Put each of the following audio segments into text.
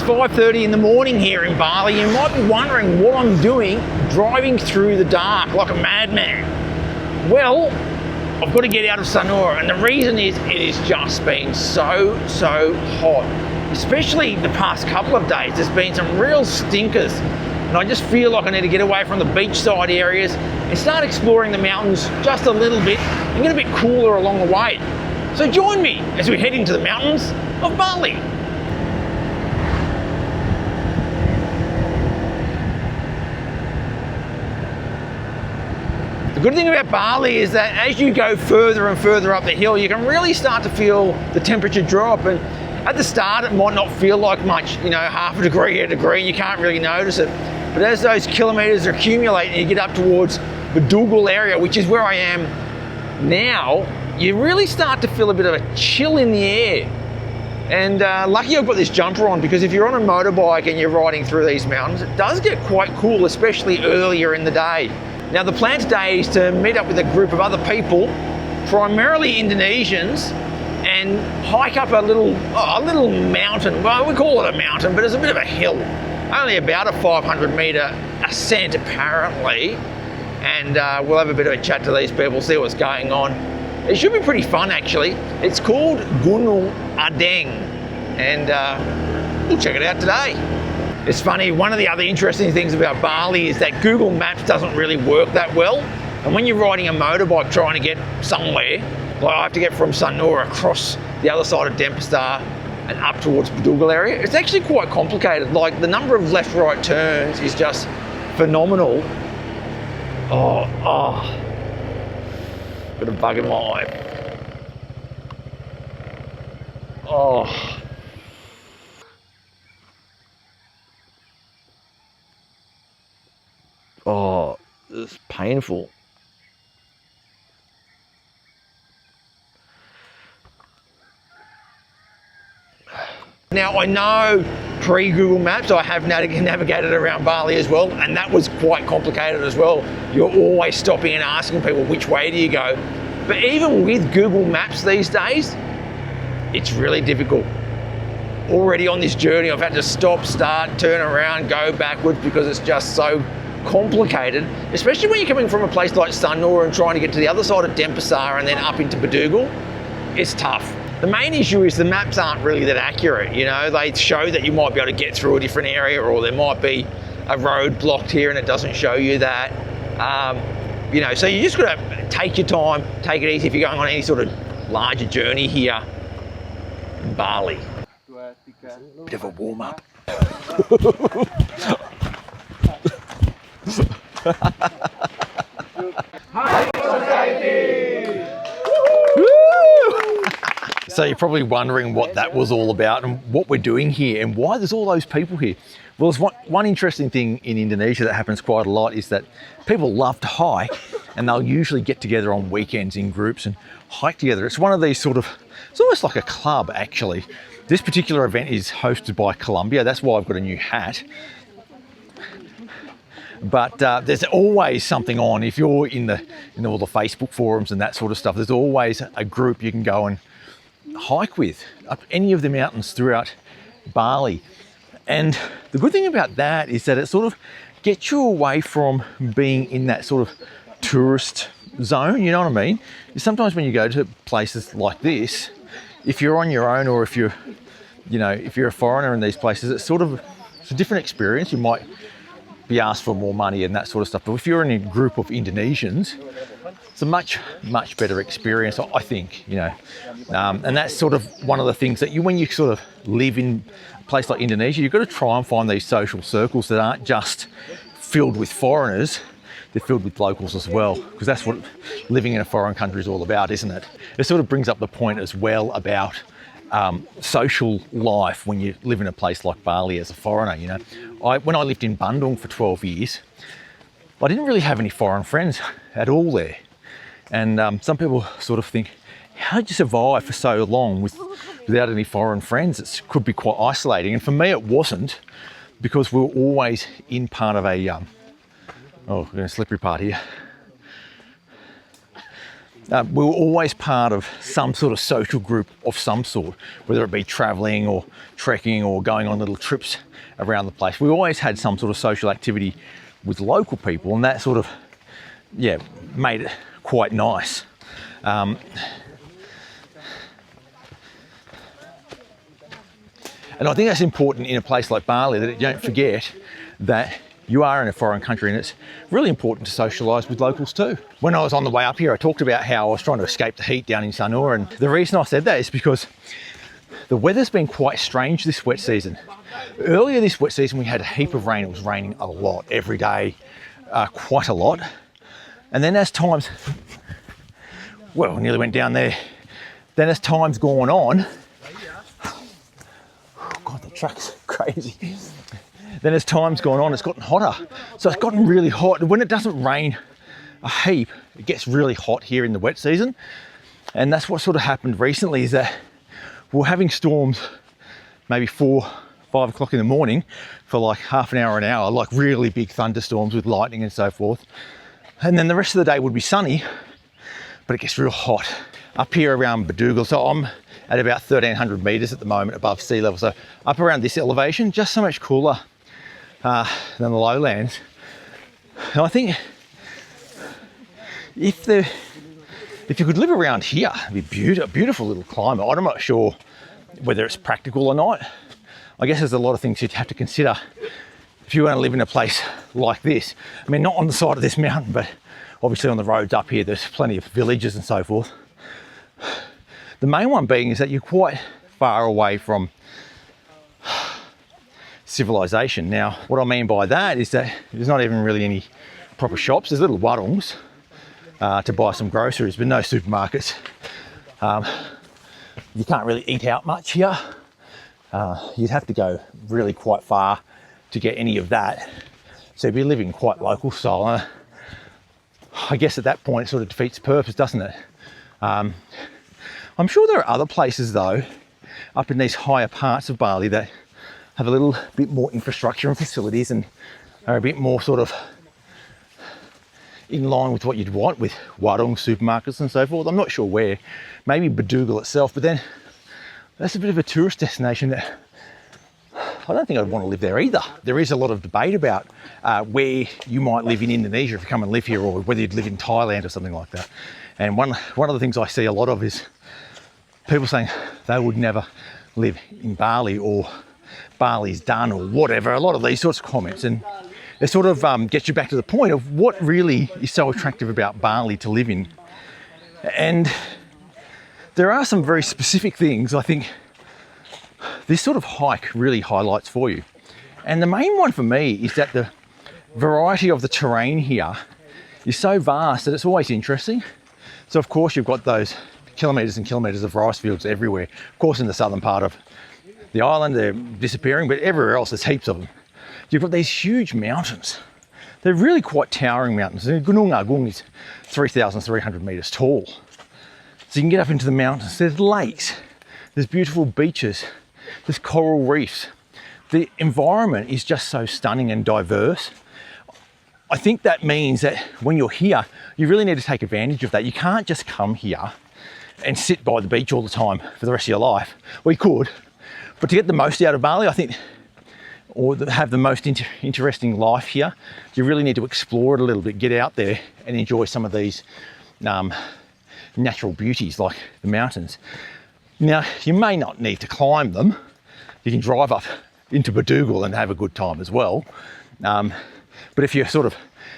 5:30 in the morning here in Bali. You might be wondering what I'm doing driving through the dark like a madman. Well, I've got to get out of Sanur, and the reason is it has just been so hot. Especially the past couple of days, there's been some real stinkers. And I just feel like I need to get away from the beachside areas and start exploring the mountains just a little bit and get a bit cooler along the way. So join me as we head into the mountains of Bali. The good thing about Bali is that as you go further and further up the hill, you can really start to feel the temperature drop. And at the start, it might not feel like much, you know, half a degree, a degree, you can't really notice it. But as those kilometers accumulate and you get up towards the Bedugul area, which is where I am now, you really start to feel a bit of a chill in the air. And lucky I've got this jumper on, because if you're on a motorbike and you're riding through these mountains, it does get quite cool, especially earlier in the day. Now the plan today is to meet up with a group of other people, primarily Indonesians, and hike up a little mountain. Well, we call it a mountain, but it's a bit of a hill. Only about a 500-meter ascent apparently. And we'll have a bit of a chat to these people, see what's going on. It should be pretty fun actually. It's called Gunung Adeng, and we'll check it out today. It's funny, one of the other interesting things about Bali is that Google Maps doesn't really work that well. And when you're riding a motorbike trying to get somewhere, like I have to get from Sanur across the other side of Denpasar and up towards Bedugul area, it's actually quite complicated. Like the number of left-right turns is just phenomenal. Got a bug in my eye. This is painful. Now I know pre-Google Maps I have navigated around Bali as well, and that was quite complicated as well. You're always stopping and asking people which way do you go. But even with Google Maps these days, it's really difficult. Already on this journey I've had to stop, start, turn around, go backwards because it's just so complicated, especially when you're coming from a place like Sanur and trying to get to the other side of Denpasar and then up into Bedugul. It's tough. The main issue is the maps aren't really that accurate. You know, they show that you might be able to get through a different area, or there might be a road blocked here and it doesn't show you that. You know, so you just got to take your time, take it easy if you're going on any sort of larger journey here in Bali. Bit of a warm up. Hi, society! So you're probably wondering what that was all about and what we're doing here and why there's all those people here. Well, there's one interesting thing in Indonesia that happens quite a lot is that people love to hike, and they'll usually get together on weekends in groups and hike together. It's one of these sort of, it's almost like a club actually. This particular event is hosted by Colombia. That's why I've got a new hat. But there's always something on. If you're in all the Facebook forums and that sort of stuff, there's always a group you can go and hike with up any of the mountains throughout Bali. And the good thing about that is that it sort of gets you away from being in that sort of tourist zone, you know what I mean? Sometimes when you go to places like this, if you're on your own, or if you're a foreigner in these places, it's a different experience. You might be asked for more money and that sort of stuff. But if you're in a group of Indonesians, it's a much better experience, I think, you know. And that's sort of one of the things that when you sort of live in a place like Indonesia, you've got to try and find these social circles that aren't just filled with foreigners, they're filled with locals as well, because that's what living in a foreign country is all about, isn't it? It sort of brings up the point as well about social life when you live in a place like Bali as a foreigner, you know. When I lived in Bandung for 12 years, I didn't really have any foreign friends at all there. And some people sort of think, how did you survive for so long without any foreign friends? It could be quite isolating. And for me, it wasn't, because we were always in part of a, we're in a slippery part here. we were always part of some sort of social group of some sort, whether it be traveling or trekking or going on little trips around the place. We always had some sort of social activity with local people, and that sort of, yeah, made it quite nice. And I think that's important in a place like Bali, that you don't forget that you are in a foreign country, and it's really important to socialise with locals too. When I was on the way up here, I talked about how I was trying to escape the heat down in Sanur, and the reason I said that is because the weather's been quite strange this wet season. Earlier this wet season, we had a heap of rain. It was raining a lot, every day, quite a lot. And then as times, well, I nearly went down there. Then as time's gone on, oh God, the truck's crazy. Then as time's gone on, it's gotten hotter. So it's gotten really hot. When it doesn't rain a heap, it gets really hot here in the wet season. And that's what sort of happened recently, is that we're having storms maybe 4, 5 o'clock in the morning for like half an hour, like really big thunderstorms with lightning and so forth. And then the rest of the day would be sunny, but it gets real hot. Up here around Bedugul, so I'm at about 1,300 meters at the moment above sea level. So up around this elevation, just so much cooler than the lowlands. And I think if you could live around here, it'd be a beautiful little climate. I'm not sure whether it's practical or not. I guess there's a lot of things you'd have to consider if you want to live in a place like this. I mean, not on the side of this mountain, but obviously on the roads up here, there's plenty of villages and so forth. The main one being is that you're quite far away from civilization. Now, what I mean by that is that there's not even really any proper shops. There's little warungs to buy some groceries, but no supermarkets. You can't really eat out much here. You'd have to go really quite far to get any of that. So you'd be living quite local style. I guess at that point it sort of defeats the purpose, doesn't it? I'm sure there are other places though, up in these higher parts of Bali, that have a little bit more infrastructure and facilities and are a bit more sort of in line with what you'd want, with warung supermarkets and so forth. I'm not sure where, maybe Bedugul itself, but then that's a bit of a tourist destination that I don't think I'd want to live there either. There is a lot of debate about where you might live in Indonesia if you come and live here, or whether you'd live in Thailand or something like that. And one of the things I see a lot of is people saying they would never live in Bali, or Bali's done, or whatever. A lot of these sorts of comments, and it sort of gets you back to the point of what really is so attractive about Bali to live in. And there are some very specific things I think this sort of hike really highlights for you. And the main one for me is that the variety of the terrain here is so vast that it's always interesting. So of course you've got those kilometres and kilometres of rice fields everywhere. Of course in the southern part of the island they're disappearing, but everywhere else there's heaps of them. You've got these huge mountains. They're really quite towering mountains. Gunung Agung is 3,300 metres tall. So you can get up into the mountains. There's lakes, there's beautiful beaches, there's coral reefs. The environment is just so stunning and diverse. I think that means that when you're here, you really need to take advantage of that. You can't just come here and sit by the beach all the time for the rest of your life. Well, you could, but to get the most out of Bali, I think, or have the most interesting life here, you really need to explore it a little bit, get out there and enjoy some of these natural beauties like the mountains. Now, you may not need to climb them. You can drive up into Bedugul and have a good time as well. But if you're sort of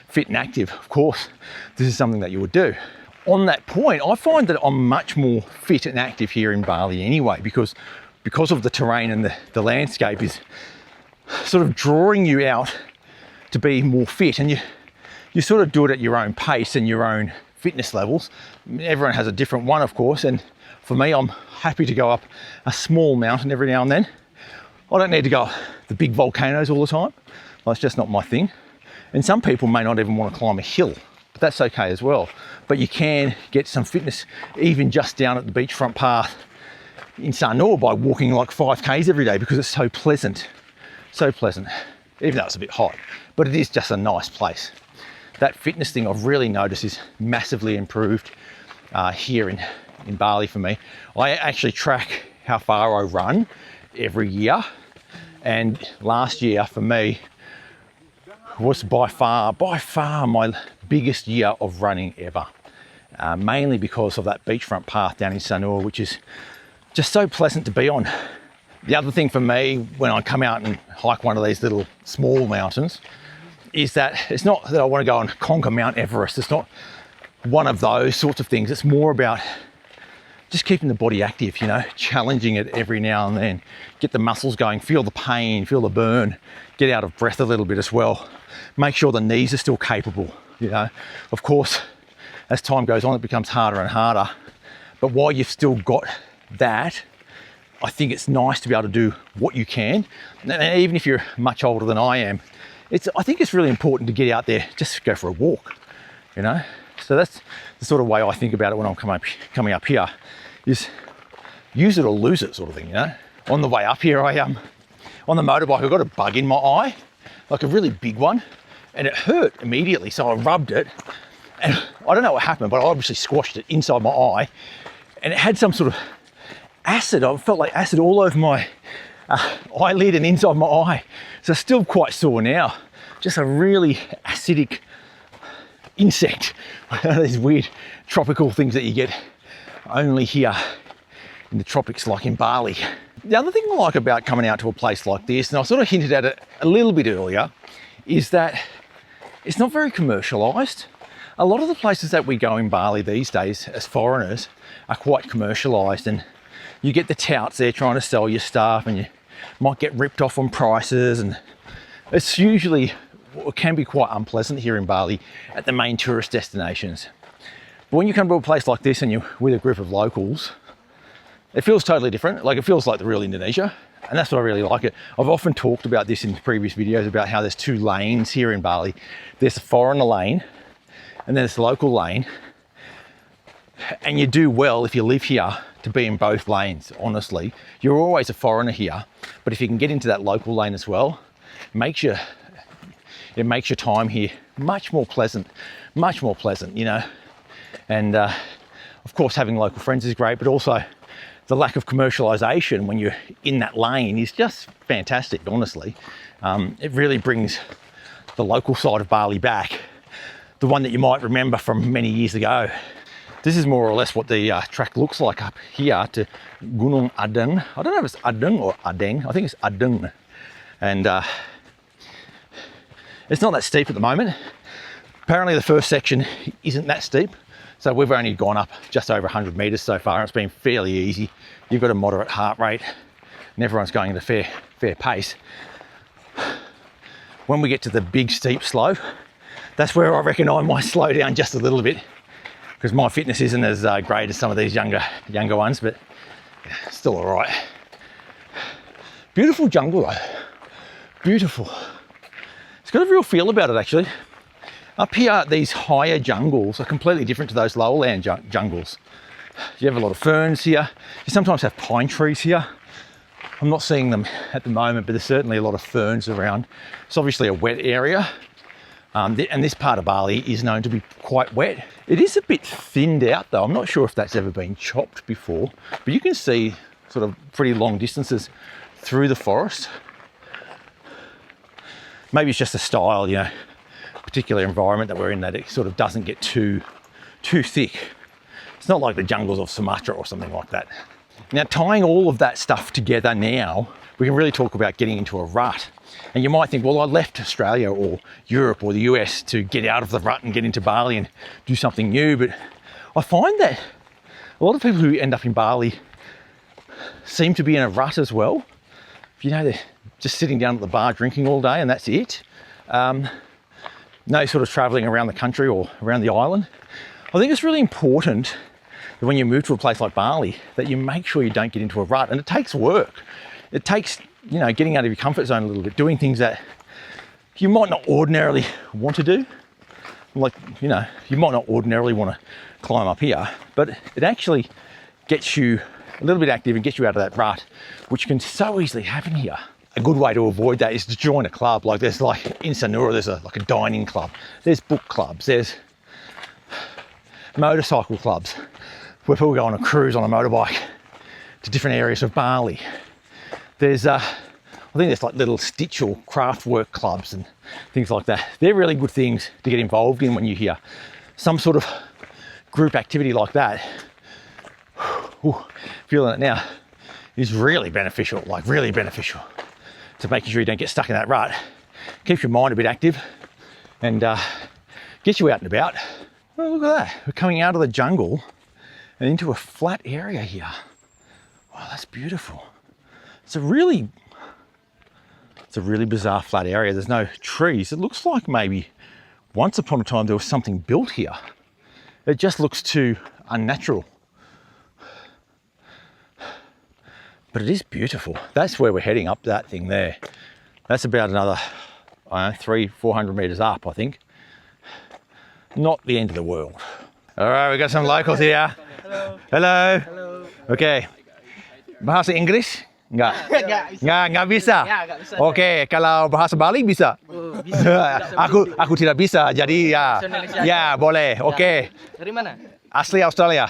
fit and active, of course, this is something that you would do. On that point, I find that I'm much more fit and active here in Bali anyway, because of the terrain and the landscape is sort of drawing you out to be more fit, and you sort of do it at your own pace and your own fitness levels. Everyone has a different one, of course, and for me, I'm happy to go up a small mountain every now and then. I don't need to go up the big volcanoes all the time. Well, it's just not my thing. And some people may not even want to climb a hill, but that's okay as well. But you can get some fitness even just down at the beachfront path in Sanur by walking like 5Ks every day, because it's so pleasant. So pleasant, even though it's a bit hot, but it is just a nice place. That fitness thing I've really noticed is massively improved here in Bali for me. I actually track how far I run every year, and last year for me was by far my biggest year of running ever, mainly because of that beachfront path down in Sanur, which is just so pleasant to be on. The other thing for me when I come out and hike one of these little small mountains is that it's not that I want to go and conquer Mount Everest. It's not one of those sorts of things. It's more about just keeping the body active, you know, challenging it every now and then, get the muscles going, feel the pain, feel the burn, get out of breath a little bit as well. Make sure the knees are still capable, you know. Of course, as time goes on, it becomes harder and harder. But while you've still got that, I think it's nice to be able to do what you can. And even if you're much older than I am, I think it's really important to get out there, just go for a walk, you know. So that's the sort of way I think about it when I'm coming up here, is use it or lose it sort of thing, you know. On the way up here, on the motorbike, I got a bug in my eye, like a really big one, and it hurt immediately. So I rubbed it, and I don't know what happened, but I obviously squashed it inside my eye, and it had some sort of acid. I felt like acid all over my eyelid and inside my eye. So it's still quite sore now. Just a really acidic insect. One of these weird tropical things that you get only here in the tropics, like in Bali. The other thing I like about coming out to a place like this, and I sort of hinted at it a little bit earlier, is that it's not very commercialised. A lot of the places that we go in Bali these days as foreigners are quite commercialised, and you get the touts there trying to sell you stuff, and you might get ripped off on prices, and it's usually, it can be quite unpleasant here in Bali at the main tourist destinations. But when you come to a place like this and you're with a group of locals, it feels totally different. Like, it feels like the real Indonesia, and that's what I really like it. I've often talked about this in previous videos about how there's two lanes here in Bali. There's a foreigner lane and then there's the local lane, and you do well if you live here to be in both lanes. Honestly, you're always a foreigner here, but if you can get into that local lane as well, it makes your time here much more pleasant, you know. And of course, having local friends is great, but also the lack of commercialisation when you're in that lane is just fantastic, honestly. It really brings the local side of Bali back, the one that you might remember from many years ago. This is more or less what the track looks like up here to Gunung Adeng. I don't know if it's Adeng or Adeng. I think it's Adeng. And it's not that steep at the moment. Apparently the first section isn't that steep. So we've only gone up just over 100 meters so far. It's been fairly easy. You've got a moderate heart rate and everyone's going at a fair pace. When we get to the big steep slope, that's where I reckon I might slow down just a little bit, because my fitness isn't as great as some of these younger ones, but still all right. Beautiful jungle though, beautiful. It's got a real feel about it actually. Up here, these higher jungles are completely different to those lower land jungles. You have a lot of ferns here. You sometimes have pine trees here. I'm not seeing them at the moment, but there's certainly a lot of ferns around. It's obviously a wet area. And this part of Bali is known to be quite wet. It is a bit thinned out though. I'm not sure if that's ever been chopped before, but you can see sort of pretty long distances through the forest. Maybe it's just a style, you know, particular environment that we're in, that it sort of doesn't get too thick. It's not like the jungles of Sumatra or something like that. Now, tying all of that stuff together now, we can really talk about getting into a rut. And you might think, well, I left Australia or Europe or the US to get out of the rut and get into Bali and do something new. But I find that a lot of people who end up in Bali seem to be in a rut as well. You know, they're just sitting down at the bar drinking all day and that's it. No sort of traveling around the country or around the island. I think it's really important that when you move to a place like Bali, that you make sure you don't get into a rut. And it takes work. It takes, you know, getting out of your comfort zone a little bit, doing things that you might not ordinarily want to do. Like, you know, you might not ordinarily want to climb up here, but it actually gets you a little bit active and gets you out of that rut, which can so easily happen here. A good way to avoid that is to join a club. Like there's like in Sanur, there's like a dining club. There's book clubs. There's motorcycle clubs. where people go on a cruise on a motorbike to different areas of Bali. There's, I think there's like little stitch or craft work clubs and things like that. They're really good things to get involved in when you hear some sort of group activity like that. Ooh, feeling it now is really beneficial, like really beneficial to making sure you don't get stuck in that rut. Keeps your mind a bit active and gets you out and about. Oh, look at that. We're coming out of the jungle and into a flat area here. Wow, that's beautiful. It's a really bizarre flat area. There's no trees. It looks like maybe once upon a time there was something built here. It just looks too unnatural. But it is beautiful. That's where we're heading, up that thing there. That's about another, I don't know, 300-400 meters up, I think. Not the end of the world. All right, we got some locals here. Hello. Hello. Hello. Okay. Bahasa Inggris? Enggak. Enggak bisa. Ya, nggak bisa. Oke, kalau bahasa Bali bisa. Bisa. aku tidak bisa. Jadi ya. Indonesia. Ya, boleh. Oke. Dari mana? Asli Australia.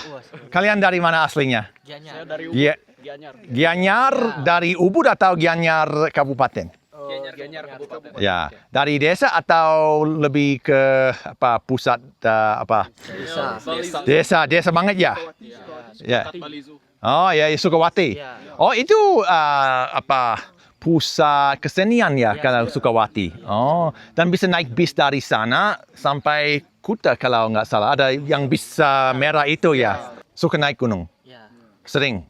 Kalian dari mana aslinya? Gianyar. Saya dari Ya. Gianyar dari Ubud atau Gianyar Kabupaten? Gianyar Kabupaten. Ya, dari desa atau lebih ke apa pusat apa? Desa banget ya. Ya. Oh ya, Sukawati. Oh itu apa pusat kesenian ya kalau Sukawati. Oh, dan bisa naik bis dari sana sampai Kuta kalau nggak salah. Ada yang bis merah itu ya. Suka naik gunung. Ya. Sering.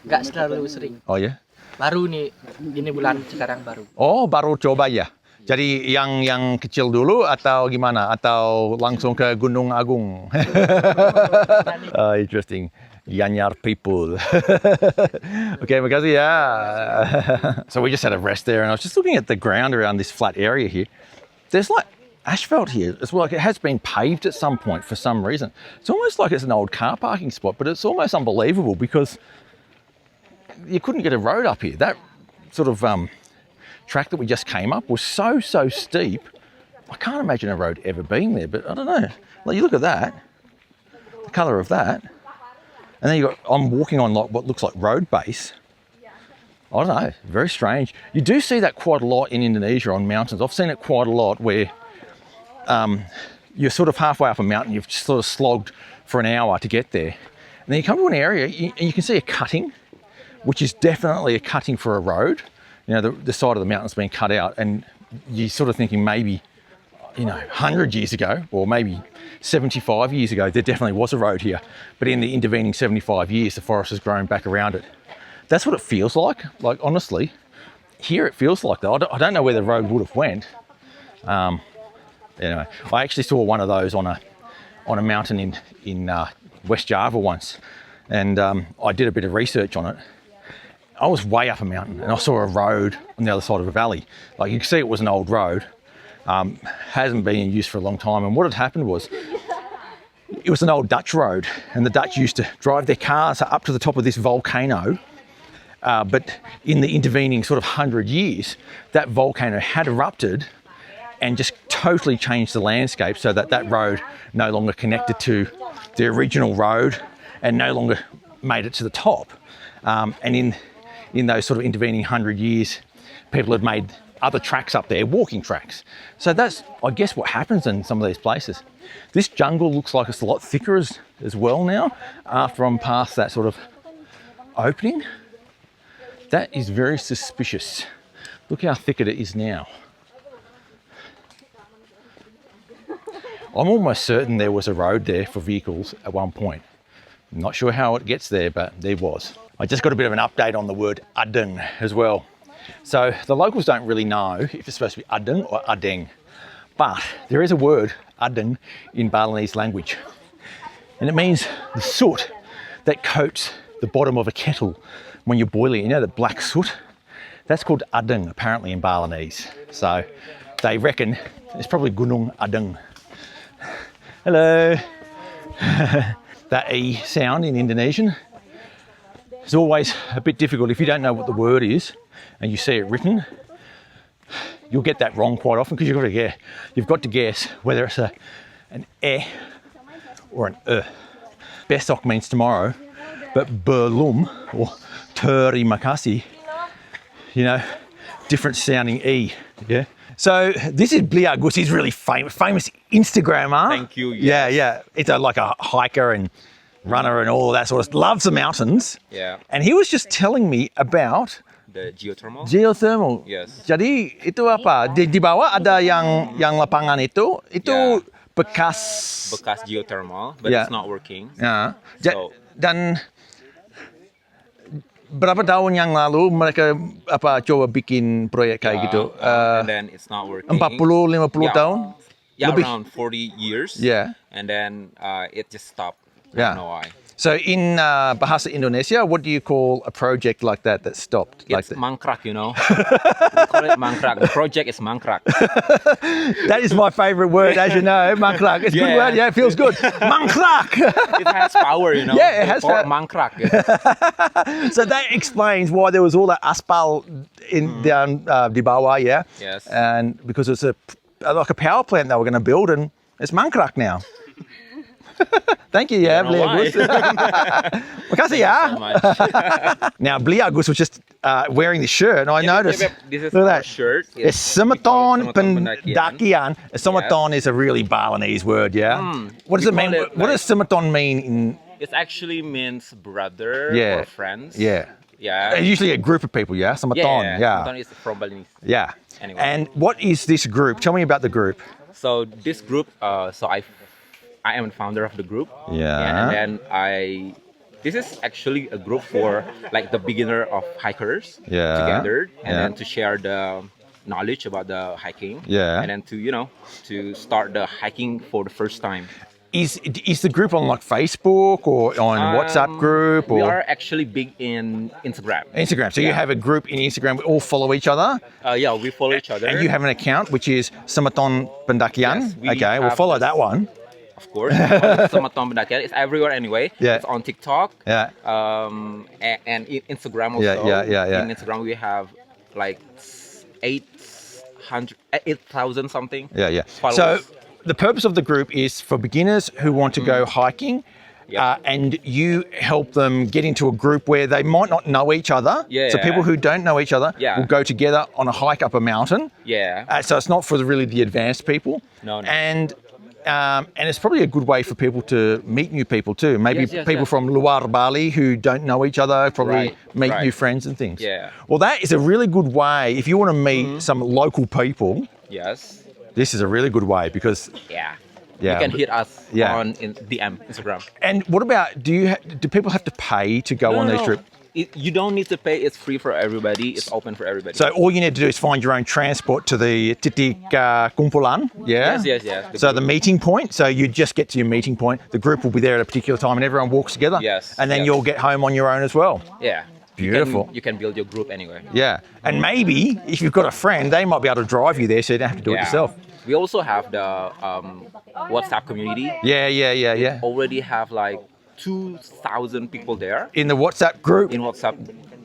Nggak selalu sering. Oh ya. Baru nih, ini bulan sekarang baru. Oh, baru coba ya. Jadi yang kecil dulu atau gimana? Atau langsung ke Gunung Agung? Interesting. Gianyar people. Okay, makasih ya. So we just had a rest there and I was just looking at the ground around this flat area here. There's like asphalt here as well. Like it has been paved at some point for some reason. It's almost like it's an old car parking spot, but it's almost unbelievable because you couldn't get a road up here. That sort of track that we just came up was so steep. I can't imagine a road ever being there, but I don't know. Like you look at that, the colour of that, and then I'm walking on like what looks like road base. I don't know, very strange. You do see that quite a lot in Indonesia on mountains. I've seen it quite a lot where you're sort of halfway up a mountain, you've just sort of slogged for an hour to get there. And then you come to an area and you can see a cutting, which is definitely a cutting for a road. You know, the side of the mountain's been cut out and you're sort of thinking maybe, 100 years ago or maybe 75 years ago, there definitely was a road here. But in the intervening 75 years, the forest has grown back around it. That's what it feels like. Like, honestly, here it feels like that. I don't know where the road would have went. Anyway, I actually saw one of those on a mountain in West Java once. And I did a bit of research on it. I was way up a mountain and I saw a road on the other side of a valley. Like you can see it was an old road. Hasn't been in use for a long time. And what had happened was, it was an old Dutch road and the Dutch used to drive their cars up to the top of this volcano. But in the intervening sort of 100 years, that volcano had erupted and just totally changed the landscape so that that road no longer connected to the original road and no longer made it to the top. And in those sort of intervening 100 years, people had made other tracks up there, walking tracks. So that's, I guess, what happens in some of these places. This jungle looks like it's a lot thicker as well now, after I'm past that sort of opening. That is very suspicious. Look how thick it is now. I'm almost certain there was a road there for vehicles at one point. I'm not sure how it gets there, but there was. I just got a bit of an update on the word adeng as well. So the locals don't really know if it's supposed to be adeng or adeng, but there is a word, adeng, in Balinese language. And it means the soot that coats the bottom of a kettle when you're boiling. You know, the black soot? That's called adeng apparently in Balinese. So they reckon it's probably gunung adeng. Hello. That E sound in Indonesian is always a bit difficult. If you don't know what the word is and you see it written, you'll get that wrong quite often because you've got to guess whether it's an E or an besok means tomorrow, but belum or terima kasih, you know, different sounding E, yeah? So this is Bli Agus. He's really famous Instagrammer. Thank you. Yeah, yeah. It's like a hiker and runner and all of that sort of stuff. Loves the mountains. Yeah. And he was just telling me about The geothermal. geothermal. Yes. Jadi itu apa? Di bawah ada yang lapangan itu Yeah. bekas. Bekas geothermal, but Yeah. it's not working. Ya. So- Dan berapa tahun yang lalu mereka coba bikin proyek kayak gitu? And then it's not working. 40-50 Yeah. tahun? Yeah, Lebih. around 40 years. Yeah. And then it just stopped. Yeah. I don't know why. So in Bahasa Indonesia, what do you call a project like that stopped? Like It's that? mangkrak, you know. We call it mangkrak. The project is mangkrak. That is my favorite word, as you know, mangkrak. It's a good Yeah. word, yeah, it feels good. Mangkrak! It has power, you know. Yeah, it has power. power. Mangkrak. So that explains why there was all that aspal down di bawah, yeah? Yes. And because it's like a power plant they were going to build, and it's mangkrak now. Thank you, yeah, don't Bli know why. Agus. Makasih ya. So much. Now, Bli Agus was just wearing this shirt, and I noticed. This is Look our at that. shirt. It's we call Sematon it Pendakian. Pendakian. Sematon is a really Balinese word, yeah? What does We it mean? call it What does Sematon mean in? It actually means brother Yeah. or friends. Yeah. Yeah. Usually a group of people, yeah? Sematon, yeah. Sematon is from Balinese. Yeah. Anyway. And what is this group? Tell me about the group. So this group, I am the founder of the group. Yeah. And then this is actually a group for like the beginner of hikers Yeah. together, and Yeah. then to share the knowledge about the hiking. Yeah. And then to start the hiking for the first time. Is the group on like Facebook or on WhatsApp group We or are actually big in Instagram. Instagram? So you have a group in Instagram. We all follow each other, Yeah, we follow each other. and you have an account which is Sematon Pendakian. Yes, we Okay, we'll have follow this- that one. Of course, Sematon Pendakian. It's everywhere anyway. Yeah. It's on TikTok. Yeah. And in Instagram also. Yeah. In Instagram we have like 8,000 something. Yeah. followers. So the purpose of the group is for beginners who want to go hiking. Yeah. And you help them get into a group where they might not know each other. Yeah. So people who don't know each other Yeah. will go together on a hike up a mountain. Yeah. So it's not for really the advanced people. No. And it's probably a good way for people to meet new people too. Maybe Yes, people yes. from luar Bali who don't know each other probably meet right. new friends and things. Yeah. Well, that is a really good way. If you want to meet some local people, Yes. this is a really good way because. Yeah. Yeah. You can hit us Yeah. on DM Instagram. And what about? Do people have to pay to go on these trips? You don't need to pay. It's free for everybody. It's open for everybody. So all you need to do is find your own transport to the titik kumpulan. Yeah. Yes. So the meeting point. So you just get to your meeting point. The group will be there at a particular time, and everyone walks together. Yes, And then yes. you'll get home on your own as well. Yeah. Beautiful. You can build your group anyway. Yeah. And maybe if you've got a friend, they might be able to drive you there, so you don't have to do it yourself. We also have the WhatsApp community. Yeah. Already have like 2,000 people there In the WhatsApp group. in WhatsApp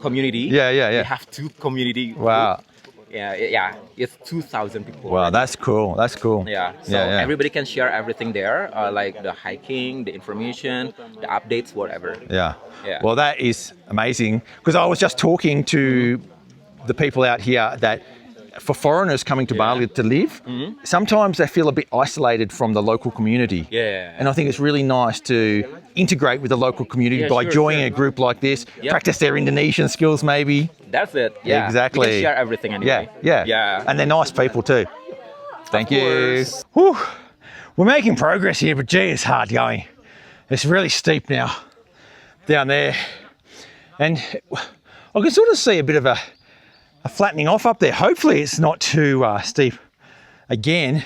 community. Yeah. We have two community. Wow. group. Yeah. It's 2,000 people. Wow, that's cool. That's cool. Yeah. So everybody can share everything there, like the hiking, the information, the updates, whatever. Yeah. Yeah. Well, that is amazing because I was just talking to the people out here that for foreigners coming to Bali to live, sometimes they feel a bit isolated from the local community. Yeah. And I think it's really nice to integrate with the local community Yeah, by sure, joining sure. a group like this, Yep. practice their Indonesian skills maybe. That's it. Yeah. Exactly. We can share everything anyway. Yeah. And they're nice people too. Thank you. course. Whew. We're making progress here, but gee, it's hard going. It's really steep now down there. And I can sort of see a bit of a flattening off up there. Hopefully it's not too steep. Again,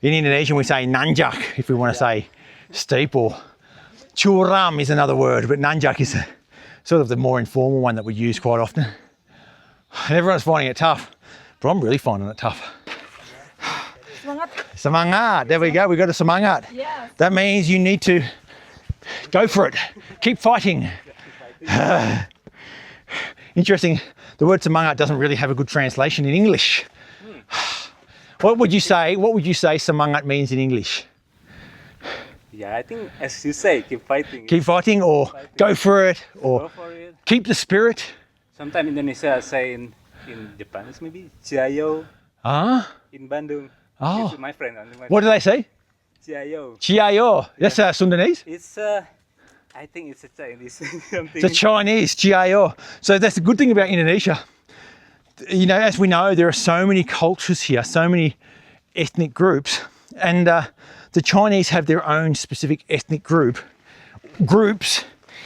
in Indonesian we say nanjak if we want to say steep, or curam is another word, but nanjak is sort of the more informal one that we use quite often. And everyone's finding it tough, but I'm really finding it tough. Semangat. Semangat, there we go, we got a semangat. Yes. That means you need to go for it, keep fighting. Interesting, the word semangat doesn't really have a good translation in English. What would you say semangat means in English? Yeah, I think as you say, keep fighting. Keep fighting, or go for it, or Go for it. keep the spirit. Sometimes Indonesia say in Japanese maybe Ciao Ah, in Bandung. oh. It's my friend. Only my What do they say? Ciao. Chiayo. That's Sundanese. It's I think it's a Chinese something. It's a Chinese, Chiayo. So that's the good thing about Indonesia. You know, as we know, there are so many cultures here, so many ethnic groups, and the Chinese have their own specific ethnic groups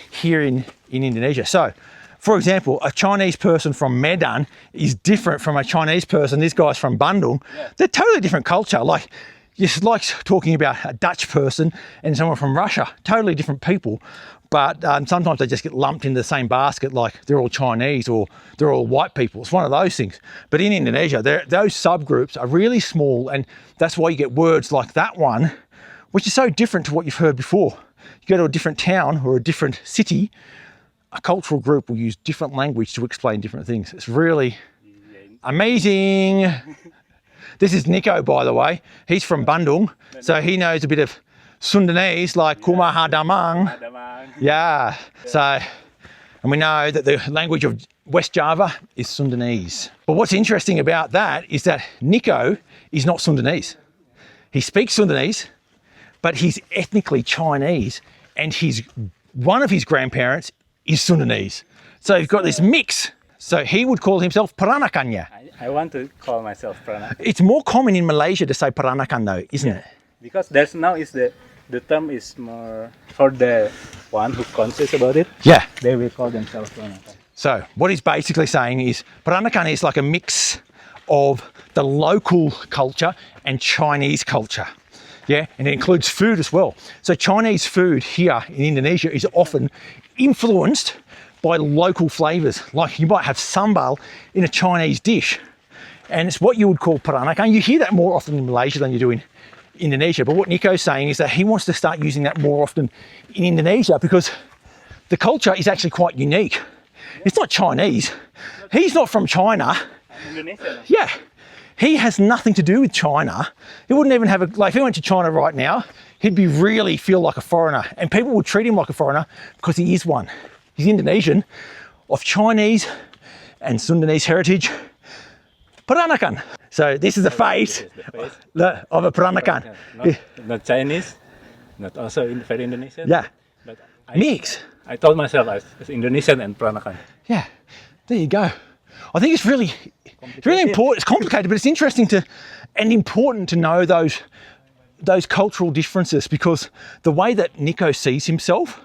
here in Indonesia. So, for example, a Chinese person from Medan is different from a Chinese person. This guy's from Bandung. They're totally different culture. Like, it's like talking about a Dutch person and someone from Russia. Totally different people. But sometimes they just get lumped into the same basket, like they're all Chinese or they're all white people. It's one of those things. But in Indonesia, those subgroups are really small, and that's why you get words like that one, which is so different to what you've heard before. You go to a different town or a different city, a cultural group will use different language to explain different things. It's really amazing. This is Nico, by the way. He's from Bandung, so he knows a bit of Sundanese, like Kumahadamang. Yeah, so, and we know that the language of West Java is Sundanese. But what's interesting about that is that Nico is not Sundanese. He speaks Sundanese, but he's ethnically Chinese, and one of his grandparents is Sundanese. So you've got this mix. So he would call himself Peranakannya. I want to call myself Pranakan. It's more common in Malaysia to say Peranakan though, isn't it? Because there's now is the term is more for the one who conscious about it. Yeah. They will call themselves Pranakan. So what he's basically saying is Peranakan is like a mix of the local culture and Chinese culture. Yeah, and it includes food as well. So Chinese food here in Indonesia is often influenced by local flavors. Like you might have sambal in a Chinese dish, and it's what you would call Peranakan. You hear that more often in Malaysia than you do in Indonesia. But what Nico's saying is that he wants to start using that more often in Indonesia because the culture is actually quite unique. It's not Chinese. He's not from China. Indonesian. Yeah. He has nothing to do with China. He wouldn't even have if he went to China right now, he'd really feel like a foreigner, and people would treat him like a foreigner because he is one. He's Indonesian, of Chinese and Sundanese heritage. Peranakan. So this is the face of a Peranakan. Not Chinese, not also very Indonesian. Yeah. But Mix. I told myself as Indonesian and Peranakan. Yeah. There you go. I think it's really important. It's complicated, but it's interesting and important to know those cultural differences, because the way that Nico sees himself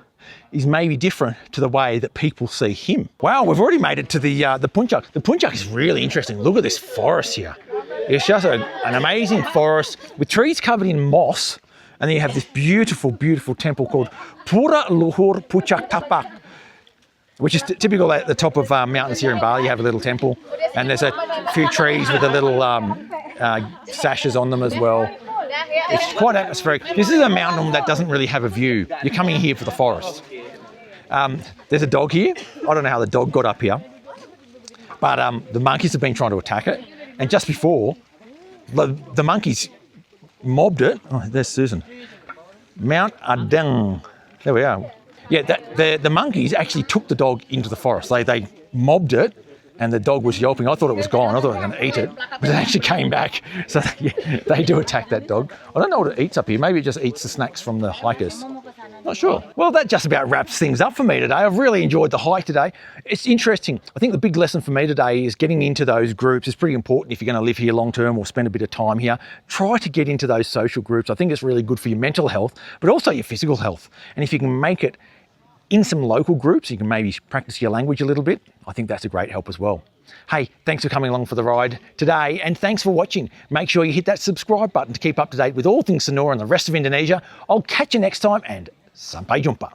is maybe different to the way that people see him. Wow, we've already made it to the Puncak. The Puncak is really interesting. Look at this forest here. It's just an amazing forest with trees covered in moss, and then you have this beautiful, beautiful temple called Pura Luhur Puncak Tapak, which is typical at the top of mountains here in Bali. You have a little temple, and there's a few trees with the little sashes on them as well. It's quite atmospheric. This is a mountain that doesn't really have a view. You're coming here for the forest. There's a dog here. I don't know how the dog got up here, but the monkeys have been trying to attack it. And just before, the monkeys mobbed it. Oh, there's Susan. Mount Adeng. There we are. Yeah, the monkeys actually took the dog into the forest. They mobbed it, and the dog was yelping. I thought it was gone. I thought they were going to eat it, but it actually came back. So they do attack that dog. I don't know what it eats up here. Maybe it just eats the snacks from the hikers. Not sure. Well, that just about wraps things up for me today. I've really enjoyed the hike today. It's interesting. I think the big lesson for me today is getting into those groups is pretty important if you're going to live here long term or spend a bit of time here. Try to get into those social groups. I think it's really good for your mental health, but also your physical health. And if you can make it in some local groups, you can maybe practice your language a little bit. I think that's a great help as well. Hey, thanks for coming along for the ride today, and thanks for watching. Make sure you hit that subscribe button to keep up to date with all things Sanur and the rest of Indonesia. I'll catch you next time, and sampai jumpa.